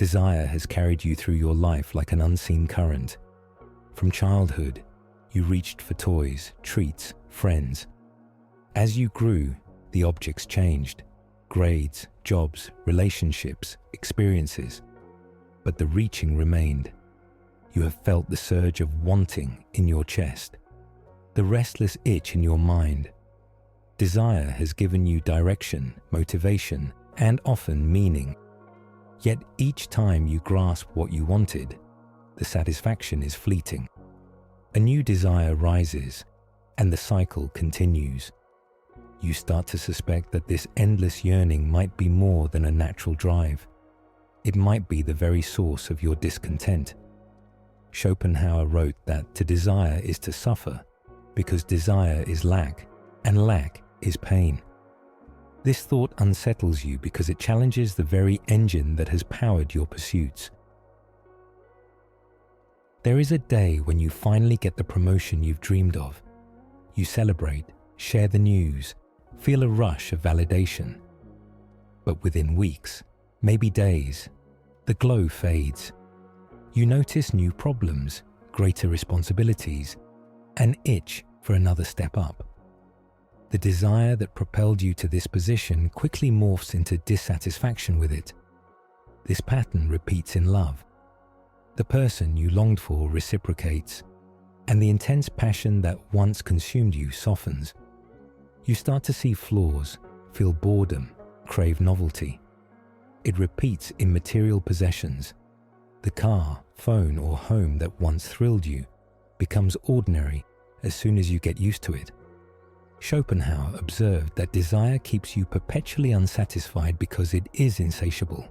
Desire has carried you through your life like an unseen current. From childhood, you reached for toys, treats, friends. As you grew, the objects changed: grades, jobs, relationships, experiences. But the reaching remained. You have felt the surge of wanting in your chest, the restless itch in your mind. Desire has given you direction, motivation, and often meaning. Yet each time you grasp what you wanted, the satisfaction is fleeting. A new desire rises, and the cycle continues. You start to suspect that this endless yearning might be more than a natural drive. It might be the very source of your discontent. Schopenhauer wrote that to desire is to suffer, because desire is lack, and lack is pain. This thought unsettles you because it challenges the very engine that has powered your pursuits. There is a day when you finally get the promotion you've dreamed of. You celebrate, share the news, feel a rush of validation. But within weeks, maybe days, the glow fades. You notice new problems, greater responsibilities, an itch for another step up. The desire that propelled you to this position quickly morphs into dissatisfaction with it. This pattern repeats in love. The person you longed for reciprocates, and the intense passion that once consumed you softens. You start to see flaws, feel boredom, crave novelty. It repeats in material possessions. The car, phone, or home that once thrilled you becomes ordinary as soon as you get used to it. Schopenhauer observed that desire keeps you perpetually unsatisfied because it is insatiable.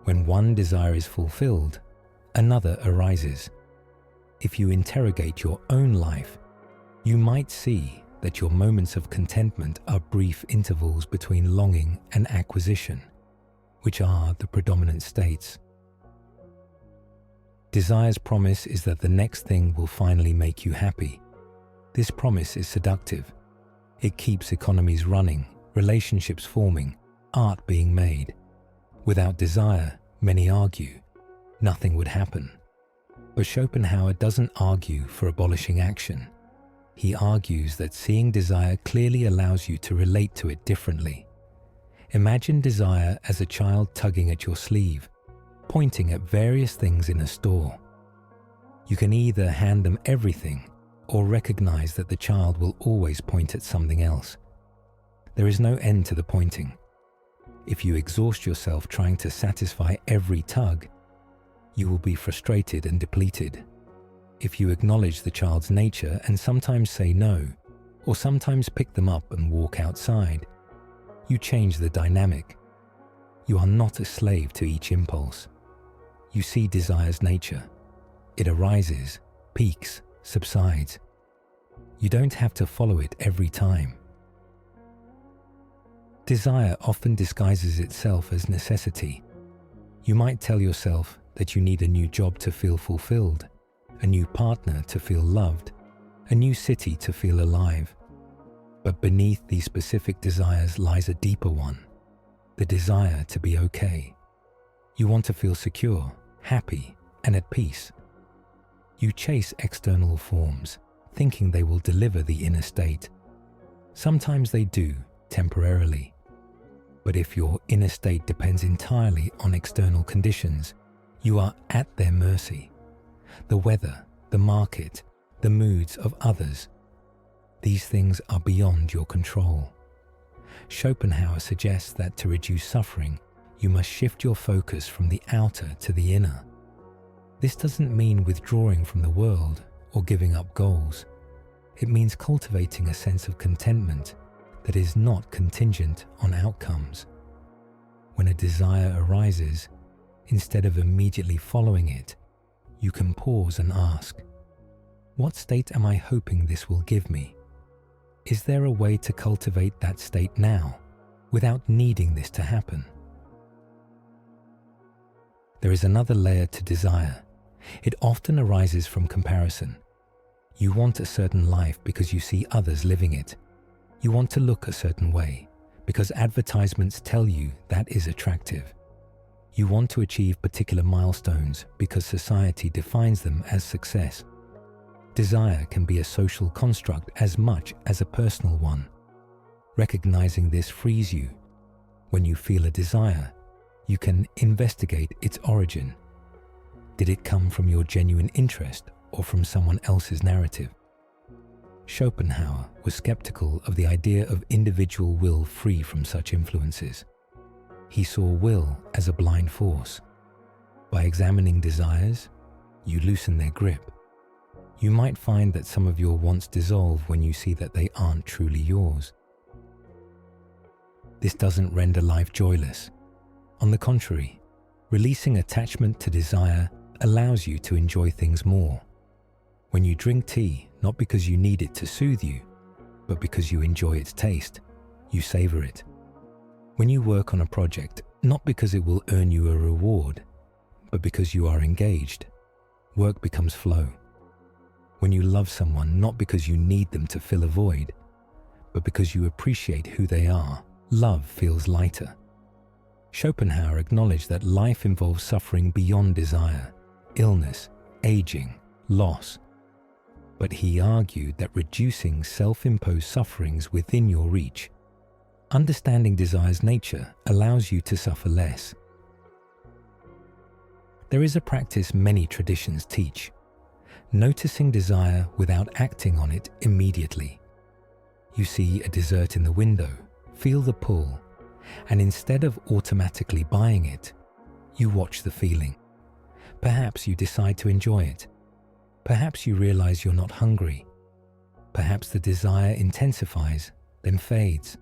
When one desire is fulfilled, another arises. If you interrogate your own life, you might see that your moments of contentment are brief intervals between longing and acquisition, which are the predominant states. Desire's promise is that the next thing will finally make you happy. This promise is seductive. It keeps economies running, relationships forming, art being made. Without desire, many argue, nothing would happen. But Schopenhauer doesn't argue for abolishing action. He argues that seeing desire clearly allows you to relate to it differently. Imagine desire as a child tugging at your sleeve, pointing at various things in a store. You can either hand them everything or recognize that the child will always point at something else. There is no end to the pointing. If you exhaust yourself trying to satisfy every tug, you will be frustrated and depleted. If you acknowledge the child's nature and sometimes say no, or sometimes pick them up and walk outside, you change the dynamic. You are not a slave to each impulse. You see desire's nature. It arises, peaks, subsides. You don't have to follow it every time. Desire often disguises itself as necessity. You might tell yourself that you need a new job to feel fulfilled, a new partner to feel loved, a new city to feel alive. But beneath these specific desires lies a deeper one, the desire to be okay. You want to feel secure, happy, and at peace. You chase external forms, thinking they will deliver the inner state. Sometimes they do, temporarily. But if your inner state depends entirely on external conditions, you are at their mercy. The weather, the market, the moods of others. These things are beyond your control. Schopenhauer suggests that to reduce suffering, you must shift your focus from the outer to the inner. This doesn't mean withdrawing from the world or giving up goals. It means cultivating a sense of contentment that is not contingent on outcomes. When a desire arises, instead of immediately following it, you can pause and ask, what state am I hoping this will give me? Is there a way to cultivate that state now, without needing this to happen? There is another layer to desire. It often arises from comparison. You want a certain life because you see others living it. You want to look a certain way because advertisements tell you that is attractive. You want to achieve particular milestones because society defines them as success. Desire can be a social construct as much as a personal one. Recognizing this frees you. When you feel a desire, you can investigate its origin. Did it come from your genuine interest or from someone else's narrative? Schopenhauer was skeptical of the idea of individual will free from such influences. He saw will as a blind force. By examining desires, you loosen their grip. You might find that some of your wants dissolve when you see that they aren't truly yours. This doesn't render life joyless. On the contrary, releasing attachment to desire allows you to enjoy things more. When you drink tea, not because you need it to soothe you, but because you enjoy its taste, you savor it. When you work on a project, not because it will earn you a reward, but because you are engaged, work becomes flow. When you love someone, not because you need them to fill a void, but because you appreciate who they are, love feels lighter. Schopenhauer acknowledged that life involves suffering beyond desire, illness, aging, loss. But he argued that reducing self-imposed sufferings within your reach, understanding desire's nature, allows you to suffer less. There is a practice many traditions teach: noticing desire without acting on it immediately. You see a dessert in the window, feel the pull, and instead of automatically buying it, you watch the feeling. Perhaps you decide to enjoy it. Perhaps you realize you're not hungry. Perhaps the desire intensifies, then fades.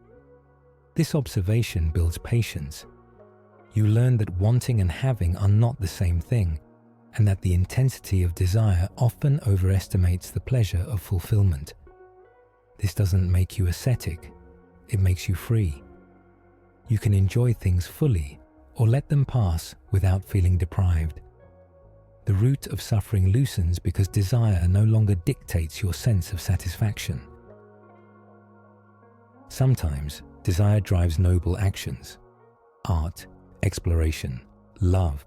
This observation builds patience. You learn that wanting and having are not the same thing, and that the intensity of desire often overestimates the pleasure of fulfillment. This doesn't make you ascetic, it makes you free. You can enjoy things fully or let them pass without feeling deprived. The root of suffering loosens because desire no longer dictates your sense of satisfaction. Sometimes desire drives noble actions: art, exploration, love.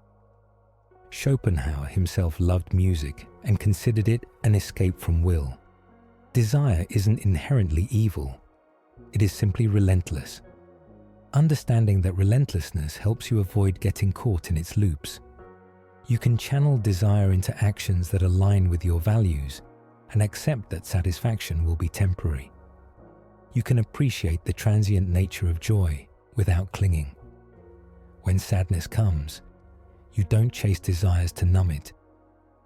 Schopenhauer himself loved music and considered it an escape from will. Desire isn't inherently evil. It is simply relentless. Understanding that relentlessness helps you avoid getting caught in its loops. You can channel desire into actions that align with your values and accept that satisfaction will be temporary. You can appreciate the transient nature of joy without clinging. When sadness comes, you don't chase desires to numb it.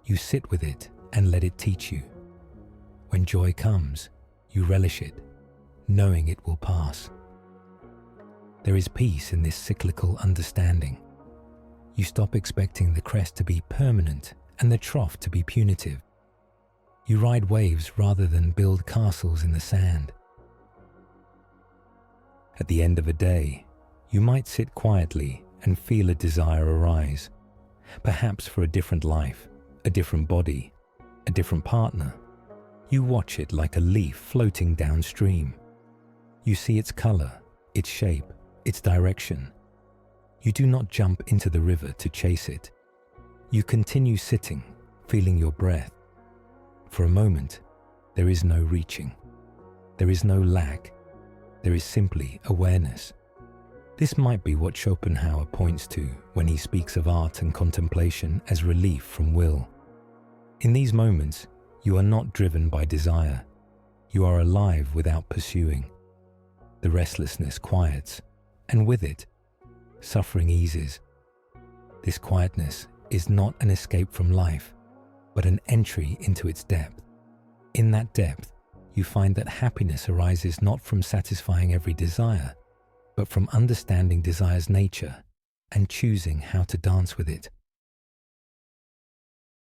You sit with it and let it teach you. When joy comes, you relish it, knowing it will pass. There is peace in this cyclical understanding. You stop expecting the crest to be permanent and the trough to be punitive. You ride waves rather than build castles in the sand. At the end of a day, you might sit quietly and feel a desire arise, perhaps for a different life, a different body, a different partner. You watch it like a leaf floating downstream. You see its color, its shape, its direction. You do not jump into the river to chase it. You continue sitting, feeling your breath. For a moment, there is no reaching. There is no lack. There is simply awareness. This might be what Schopenhauer points to when he speaks of art and contemplation as relief from will. In these moments, you are not driven by desire. You are alive without pursuing. The restlessness quiets, and with it, suffering eases. This quietness is not an escape from life, but an entry into its depth. In that depth, you find that happiness arises not from satisfying every desire, but from understanding desire's nature and choosing how to dance with it.